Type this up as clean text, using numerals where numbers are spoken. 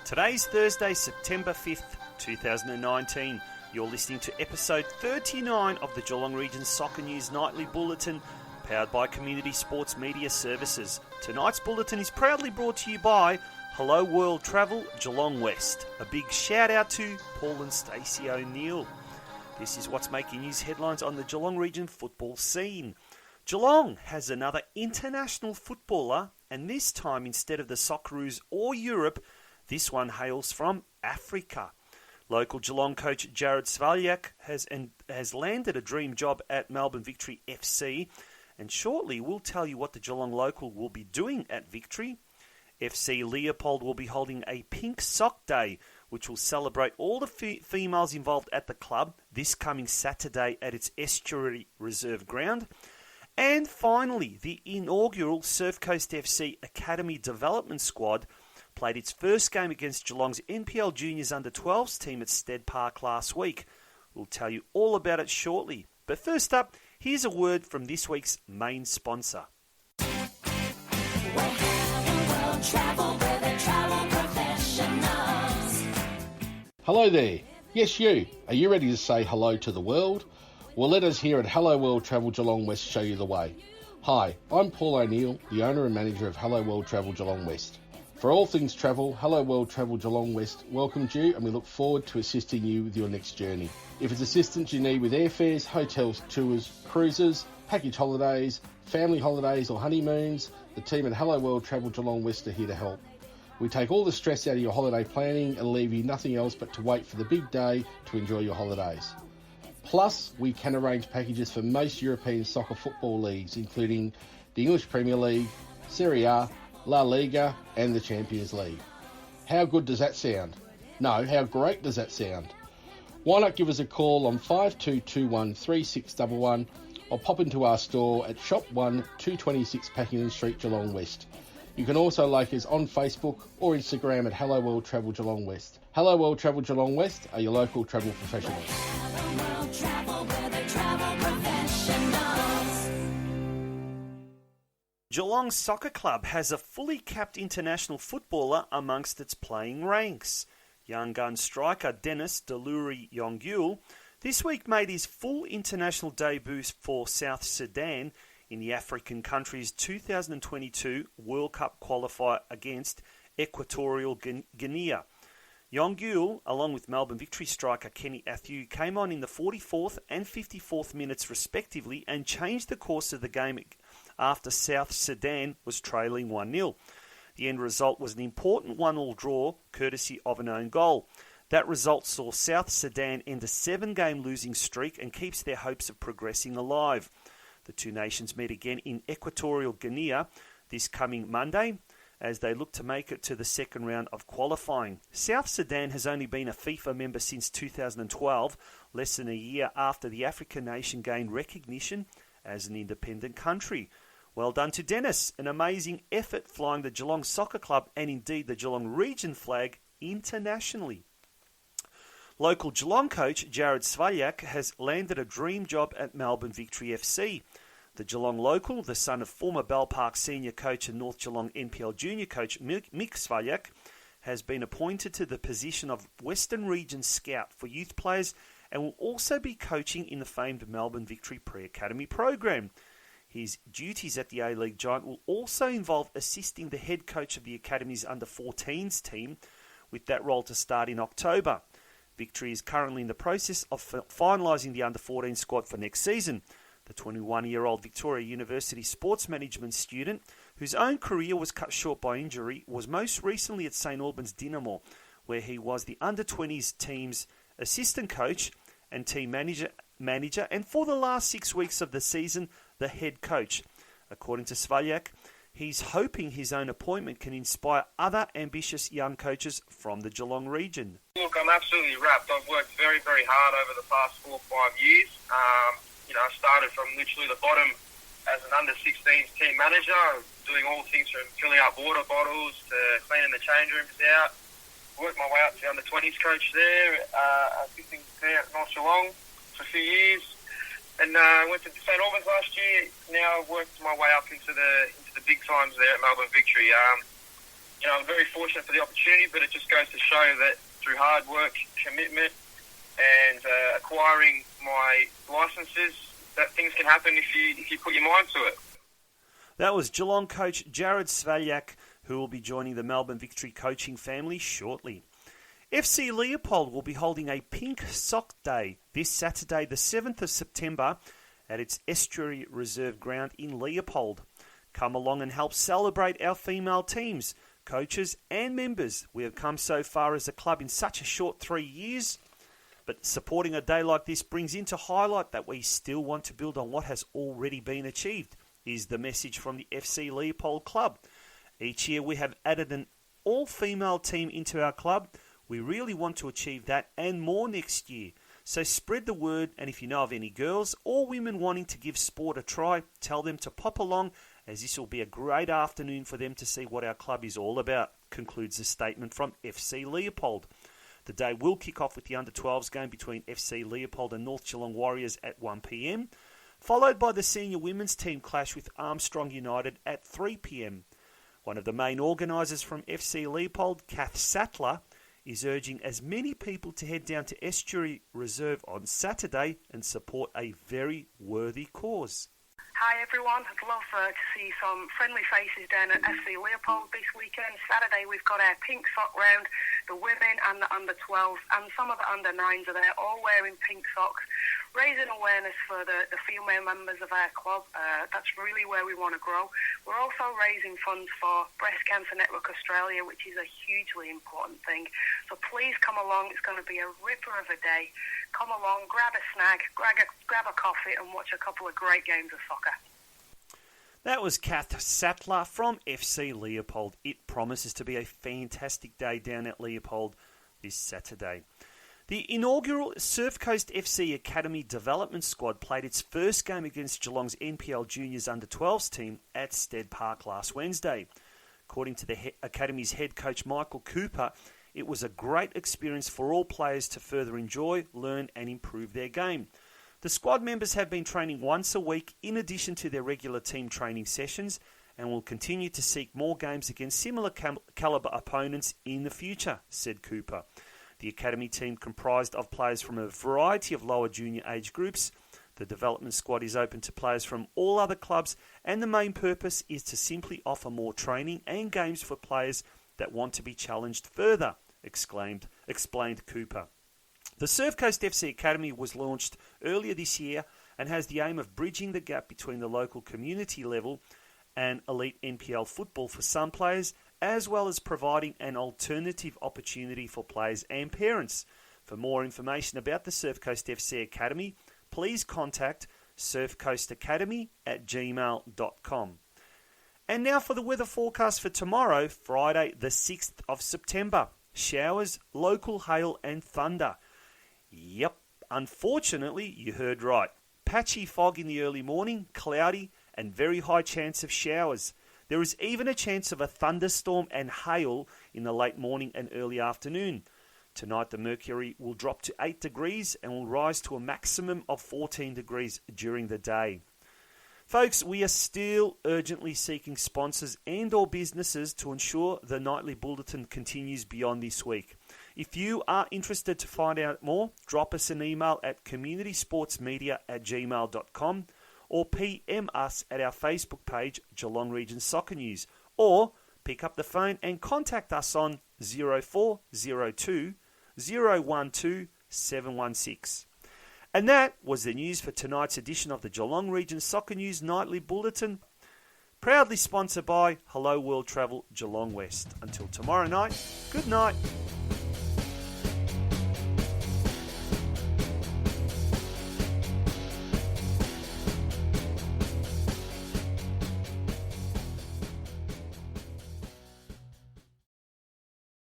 Today's Thursday, September 5th, 2019. You're listening to episode 39 of the Geelong Region Soccer News Nightly Bulletin, powered by Community Sports Media Services. Tonight's bulletin is proudly brought to you by Hello World Travel Geelong West. A big shout out to Paul and Stacey O'Neill. This is what's making news headlines on the Geelong Region football scene. Geelong has another international footballer, and this time instead of the Socceroos or Europe, this one hails from Africa. Local Geelong coach Jarred Svaljek has landed a dream job at Melbourne Victory FC, and shortly we'll tell you what the Geelong local will be doing at Victory. FC Leopold will be holding a Pink Sock Day, which will celebrate all the females involved at the club this coming Saturday at its Estuary Reserve ground. And finally, the inaugural Surf Coast FC Academy Development Squad played its first game against Geelong's NPL Juniors Under-12s team at Stead Park last week. We'll tell you all about it shortly. But first up, here's a word from this week's main sponsor. Hello there. Yes, you. Are you ready to say hello to the world? Well, let us here at Hello World Travel Geelong West show you the way. Hi, I'm Paul O'Neill, the owner and manager of Hello World Travel Geelong West. For all things travel, Hello World Travel Geelong West welcomes you, and we look forward to assisting you with your next journey. If it's assistance you need with airfares, hotels, tours, cruises, package holidays, family holidays or honeymoons, the team at Hello World Travel Geelong West are here to help. We take all the stress out of your holiday planning and leave you nothing else but to wait for the big day to enjoy your holidays. Plus, we can arrange packages for most European soccer football leagues, including the English Premier League, Serie A, La Liga and the Champions League. How good does that sound? No, how great does that sound? Why not give us a call on 5221 3611 or pop into our store at Shop 1, 226 Packington Street, Geelong West. You can also like us on Facebook or Instagram at Hello World Travel Geelong West. Hello World Travel Geelong West are your local travel professionals. Hello World Travel, where they travel professionals. Geelong Soccer Club has a fully capped international footballer amongst its playing ranks. Young gun striker Dennis Deluri Yongyul this week made his full international debut for South Sudan in the African country's 2022 World Cup qualifier against Equatorial Guinea. Yongyul, along with Melbourne Victory striker Kenny Athiu, came on in the 44th and 54th minutes respectively and changed the course of the game after South Sudan was trailing 1-0. The end result was an important 1-1 draw, courtesy of an own goal. That result saw South Sudan end a 7-game losing streak and keeps their hopes of progressing alive. The two nations meet again in Equatorial Guinea this coming Monday as they look to make it to the second round of qualifying. South Sudan has only been a FIFA member since 2012, less than a year after the African nation gained recognition as an independent country. Well done to Dennis, an amazing effort flying the Geelong Soccer Club and indeed the Geelong region flag internationally. Local Geelong coach Jarred Svaljek has landed a dream job at Melbourne Victory FC. The Geelong local, the son of former Bell Park senior coach and North Geelong NPL junior coach Mick Svaljek, has been appointed to the position of Western Region Scout for youth players and will also be coaching in the famed Melbourne Victory Pre-Academy program. His duties at the A-League Giant will also involve assisting the head coach of the Academy's Under-14s team, with that role to start in October. Victory is currently in the process of finalising the Under-14 squad for next season. The 21-year-old Victoria University sports management student, whose own career was cut short by injury, was most recently at St Albans Dynamo, where he was the Under-20s team's assistant coach and team manager, and for the last 6 weeks of the season, the head coach. According to Svaljek, he's hoping his own appointment can inspire other ambitious young coaches from the Geelong region. Look, I'm absolutely wrapped. I've worked very, very hard over the past 4 or 5 years. I started from literally the bottom as an under-16s team manager, doing all things from filling up water bottles to cleaning the change rooms out. Worked my way up to the under-20s coach there, assisting there at North Geelong for a few years. And went to St Albans last year. Now I've worked my way up into the big times there at Melbourne Victory. I'm very fortunate for the opportunity, but it just goes to show that through hard work, commitment, and acquiring my licences, that things can happen if you put your mind to it. That was Geelong coach Jarred Svaljek, who will be joining the Melbourne Victory coaching family shortly. FC Leopold will be holding a Pink Sock Day this Saturday, the 7th of September, at its Estuary Reserve ground in Leopold. Come along and help celebrate our female teams, coaches and members. We have come so far as a club in such a short 3 years, but supporting a day like this brings in to highlight that we still want to build on what has already been achieved, is the message from the FC Leopold club. Each year we have added an all-female team into our club. We really want to achieve that and more next year. So spread the word, and if you know of any girls or women wanting to give sport a try, tell them to pop along, as this will be a great afternoon for them to see what our club is all about, concludes the statement from FC Leopold. The day will kick off with the under-12s game between FC Leopold and North Geelong Warriors at 1 p.m, followed by the senior women's team clash with Armstrong United at 3 p.m. One of the main organisers from FC Leopold, Kath Sattler, is urging as many people to head down to Estuary Reserve on Saturday and support a very worthy cause. Hi everyone, I'd love to see some friendly faces down at FC Leopold this weekend. Saturday we've got our pink sock round, the women and the under-12s and some of the under-9s are there, all wearing pink socks, raising awareness for the female members of our club. That's really where we want to grow. We're also raising funds for Breast Cancer Network Australia, which is a hugely important thing. So please come along, it's going to be a ripper of a day. Come along, grab a snack, grab a coffee and watch a couple of great games of soccer. That was Kath Sattler from FC Leopold. It promises to be a fantastic day down at Leopold this Saturday. The inaugural Surf Coast FC Academy Development Squad played its first game against Geelong's NPL Juniors Under-12s team at Stead Park last Wednesday. According to the Academy's head coach Michael Cooper, it was a great experience for all players to further enjoy, learn and improve their game. The squad members have been training once a week in addition to their regular team training sessions and will continue to seek more games against similar calibre opponents in the future, said Cooper. The academy team comprised of players from a variety of lower junior age groups. The development squad is open to players from all other clubs and the main purpose is to simply offer more training and games for players that want to be challenged further, explained Cooper. The Surf Coast FC Academy was launched earlier this year and has the aim of bridging the gap between the local community level and elite NPL football for some players, as well as providing an alternative opportunity for players and parents. For more information about the Surf Coast FC Academy, please contact surfcoastacademy@gmail.com. And now for the weather forecast for tomorrow, Friday the 6th of September. Showers, local hail and thunder. Yep, unfortunately you heard right. Patchy fog in the early morning, cloudy and very high chance of showers. There is even a chance of a thunderstorm and hail in the late morning and early afternoon. Tonight the mercury will drop to 8 degrees and will rise to a maximum of 14 degrees during the day. Folks, we are still urgently seeking sponsors and or businesses to ensure the Nightly Bulletin continues beyond this week. If you are interested to find out more, drop us an email at communitysportsmedia@gmail.com or PM us at our Facebook page, Geelong Region Soccer News, or pick up the phone and contact us on 0402 012 716. And that was the news for tonight's edition of the Geelong Region Soccer News Nightly Bulletin, proudly sponsored by Hello World Travel Geelong West. Until tomorrow night, good night.